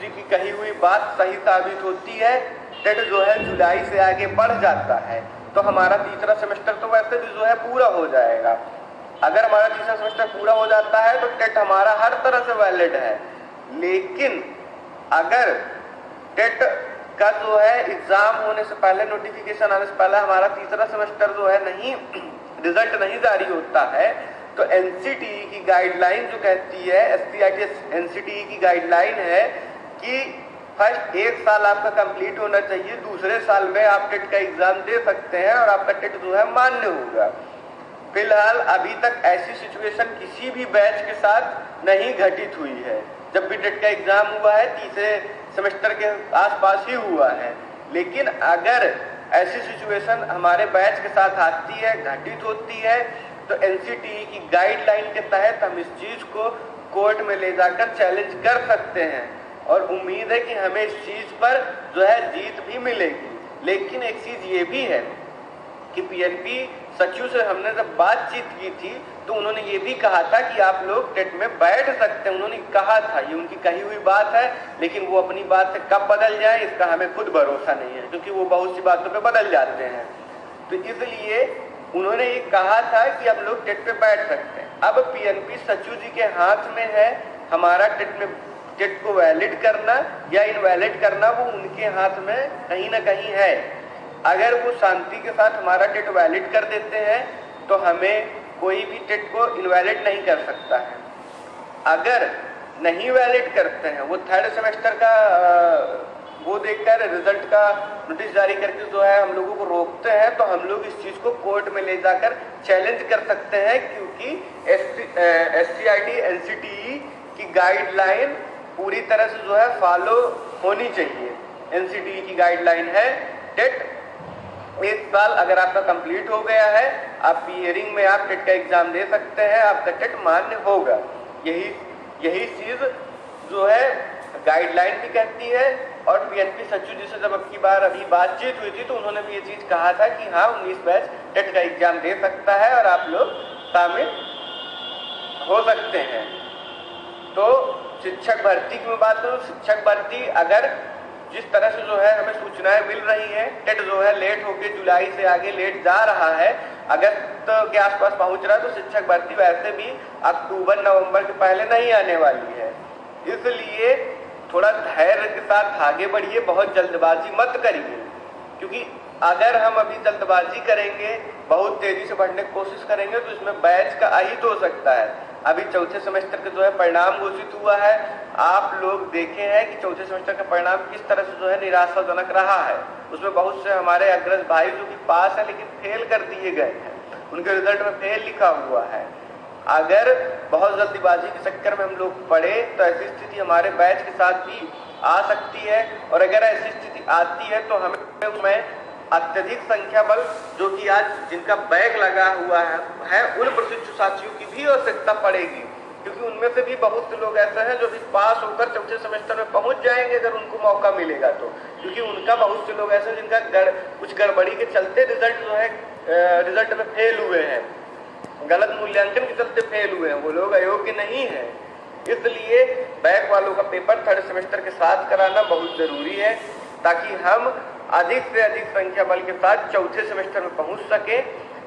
जी की कही हुई बात सही साबित होती है। टेट जो है जुलाई से आगे बढ़ जाता है तो हमारा तीसरा सेमेस्टर तो वैसे भी जो है पूरा हो जाएगा। अगर हमारा तीसरा सेमेस्टर पूरा हो जाता है तो टेट हमारा हर तरह से वैलिड है। लेकिन अगर टेट का जो है एग्जाम होने से पहले, नोटिफिकेशन आने से पहले हमारा तीसरा सेमेस्टर जो है नहीं रिजल्ट नहीं जारी होता है तो एनसीटीई की गाइडलाइन जो कहती है, एससीईआरटी एनसीटीई की गाइडलाइन है कि फर्स्ट एक साल आपका कंप्लीट होना चाहिए, दूसरे साल में आप टेट का एग्जाम दे सकते हैं और आपका टेट जो है मान्य होगा। फिलहाल अभी तक ऐसी सिचुएशन किसी भी बैच के साथ नहीं घटित हुई है। जब भी टेट का एग्जाम हुआ है तीसरे सेमेस्टर के आसपास ही हुआ है। लेकिन अगर ऐसी सिचुएशन हमारे बैच के साथ आती है, घटित होती है, तो एनसीटीई की गाइडलाइन के तहत हम इस चीज को कोर्ट में ले जाकर चैलेंज कर सकते हैं और उम्मीद है कि हमें इस चीज पर जो है जीत भी मिलेगी। लेकिन एक चीज ये भी है कि पीएनपी सचिव से हमने जब बातचीत की थी तो उन्होंने ये भी कहा था कि आप लोग टेट में बैठ सकते हैं। उन्होंने कहा था, ये उनकी कही हुई बात है, लेकिन वो अपनी बात से कब बदल जाए इसका हमें खुद भरोसा नहीं है, क्योंकि वो बहुत सी बातों पे बदल जाते हैं। तो इसलिए उन्होंने ये कहा था कि हम लोग टेट पे बैठ सकते हैं। अब पीएनपी सचिव जी के हाथ में है हमारा टेट को वैलिड करना या इनवैलिड करना, वो उनके हाथ में कहीं ना कहीं है। अगर वो शांति के साथ हमारा टेट वैलिड कर देते हैं तो हमें कोई भी टेट को इनवैलिड नहीं कर सकता है। अगर नहीं वैलिड करते हैं, वो थर्ड सेमेस्टर का वो देखकर रिजल्ट का नोटिस जारी करके जो है हम लोगों को रोकते हैं, तो हम लोग इस चीज को कोर्ट में ले जाकर चैलेंज कर सकते हैं, क्योंकि एससीईआरटी एनसीटीई की गाइडलाइन पूरी तरह से जो है फॉलो होनी चाहिए। एनसीटीई की गाइडलाइन है टेट एक साल अगर आपका कंप्लीट हो गया है, आप हियरिंग में आप टेट का एग्जाम दे सकते हैं, आपका टेट मान्य होगा। यही चीज जो है गाइडलाइन भी कहती है। और पीएनपी सचिव जी से जब अब की बार अभी बातचीत हुई थी तो उन्होंने भी ये चीज कहा था कि हाँ 19 बैच टेट का एग्जाम दे सकता है और आप लोग शामिल हो सकते हैं। तो शिक्षक भर्ती की मैं बात करूं, शिक्षक भर्ती अगर जिस तरह से जो है हमें सूचनाएं मिल रही हैं, टेट जो है लेट होके जुलाई से आगे लेट जा रहा है, अगस्त के आसपास पहुंच रहा है, तो शिक्षक भर्ती वैसे भी अक्टूबर नवंबर के पहले नहीं आने वाली है। इसलिए थोड़ा धैर्य के साथ आगे बढ़िए, बहुत जल्दबाजी मत करिए, क्योंकि अगर हम अभी जल्दबाजी करेंगे, बहुत तेजी से बढ़ने की कोशिश करेंगे तो इसमें बैच का अहित हो सकता है। अभी चौथे सेमेस्टर के जो है परिणाम घोषित हुआ है, आप लोग देखे हैं कि चौथे सेमेस्टर का परिणाम किस तरह से जो है निराशाजनक रहा है। उसमें बहुत से हमारे अग्रज भाई जो कि पास है लेकिन फेल कर दिए गए हैं, उनके रिजल्ट में फेल लिखा हुआ है। अगर बहुत जल्दीबाजी के चक्कर में हम लोग पड़े तो ऐसी स्थिति हमारे बैच के साथ भी आ सकती है, और अगर ऐसी स्थिति आती है तो हमें उसमें अत्यधिक संख्या बल जो कि आज जिनका बैग लगा हुआ है उन प्रशिक्षु साथियों की भी आवश्यकता पड़ेगी, क्योंकि उनमें से भी बहुत से लोग ऐसे हैं जो भी पास होकर चौथे सेमेस्टर में पहुंच जाएंगे अगर उनको मौका मिलेगा तो, क्योंकि उनका बहुत से लोग ऐसे हैं जिनका कुछ गड़बड़ी के चलते रिजल्ट जो है रिजल्ट में फेल हुए हैं, गलत मूल्यांकन के चलते फेल हुए हैं, वो लोग अयोग्य नहीं है। इसलिए बैक वालों का पेपर थर्ड सेमेस्टर के साथ कराना बहुत जरूरी है, ताकि हम अधिक से अधिक संख्या बल के साथ चौथे सेमेस्टर में पहुंच सके।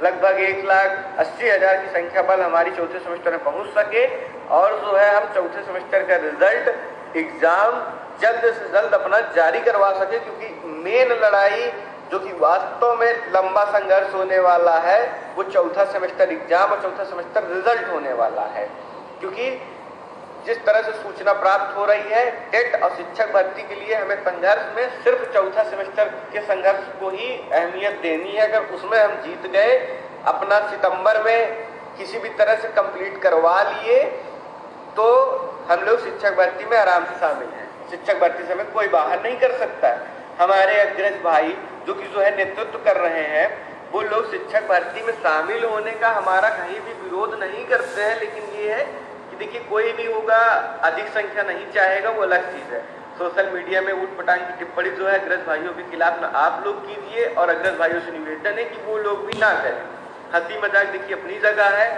लगभग 1,80,000 की संख्या बल हमारी चौथे सेमेस्टर में पहुंच सके और जो है हम चौथे सेमेस्टर का रिजल्ट एग्जाम जल्द से जल्द अपना जारी करवा सके, क्योंकि मेन लड़ाई जो कि वास्तव में लंबा संघर्ष होने वाला है वो चौथा सेमेस्टर एग्जाम और चौथा सेमेस्टर रिजल्ट होने वाला है। क्योंकि जिस तरह से सूचना प्राप्त हो रही है टेट और शिक्षक भर्ती के लिए हमें संघर्ष में सिर्फ चौथा सेमेस्टर के संघर्ष को ही अहमियत देनी है। अगर उसमें हम जीत गए, अपना सितंबर में किसी भी तरह से कंप्लीट करवा लिए, तो हम लोग शिक्षक भर्ती में आराम से शामिल हैं। शिक्षक भर्ती से हमें कोई बाहर नहीं कर सकता है। हमारे अग्रज भाई जो कि जो है नेतृत्व कर रहे हैं, वो लोग शिक्षक भर्ती में शामिल होने का हमारा कहीं भी विरोध नहीं करते हैं, लेकिन ये है कि देखिए कोई भी होगा अधिक संख्या नहीं चाहेगा, वो अलग चीज है। सोशल मीडिया में उठ पटांग की टिप्पणी जो है अग्रज भाइयों के खिलाफ ना आप लोग कीजिए, और अग्रज भाइयों से निवेदन है कि वो लोग भी ना करें। हंसी मजाक देखिए अपनी जगह है,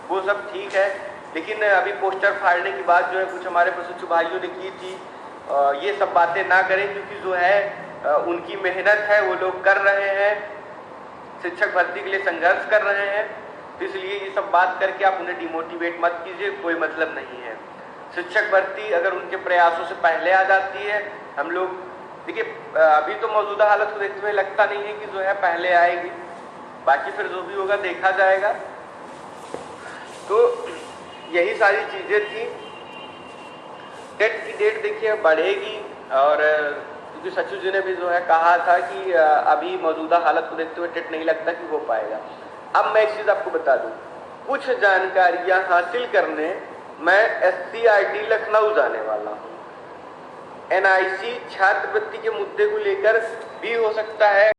वो सब ठीक है, लेकिन अभी पोस्टर फाड़ने की बात जो है कुछ हमारे प्रशिक्षु भाइयों ने की थी, ये सब बातें ना करें, क्योंकि जो है उनकी मेहनत है, वो लोग कर रहे हैं, शिक्षक भर्ती के लिए संघर्ष कर रहे हैं। तो इसलिए ये सब बात करके आप उन्हें डिमोटिवेट मत कीजिए, कोई मतलब नहीं है। शिक्षक भर्ती अगर उनके प्रयासों से पहले आ जाती है, हम लोग देखिए अभी तो मौजूदा हालत को देखते हुए लगता नहीं है कि जो है पहले आएगी, बाकी फिर जो भी होगा देखा जाएगा। तो यही सारी चीजें थी। टेट की डेट देखिए बढ़ेगी, और क्योंकि सचिव जी ने भी जो है कहा था कि अभी मौजूदा हालत को देखते हुए टेट नहीं लगता कि हो पाएगा। अब मैं एक चीज आपको बता दूं, कुछ जानकारियां हासिल करने मैं SCRT लखनऊ जाने वाला हूं। NIC छात्रवृत्ति के मुद्दे को लेकर भी हो सकता है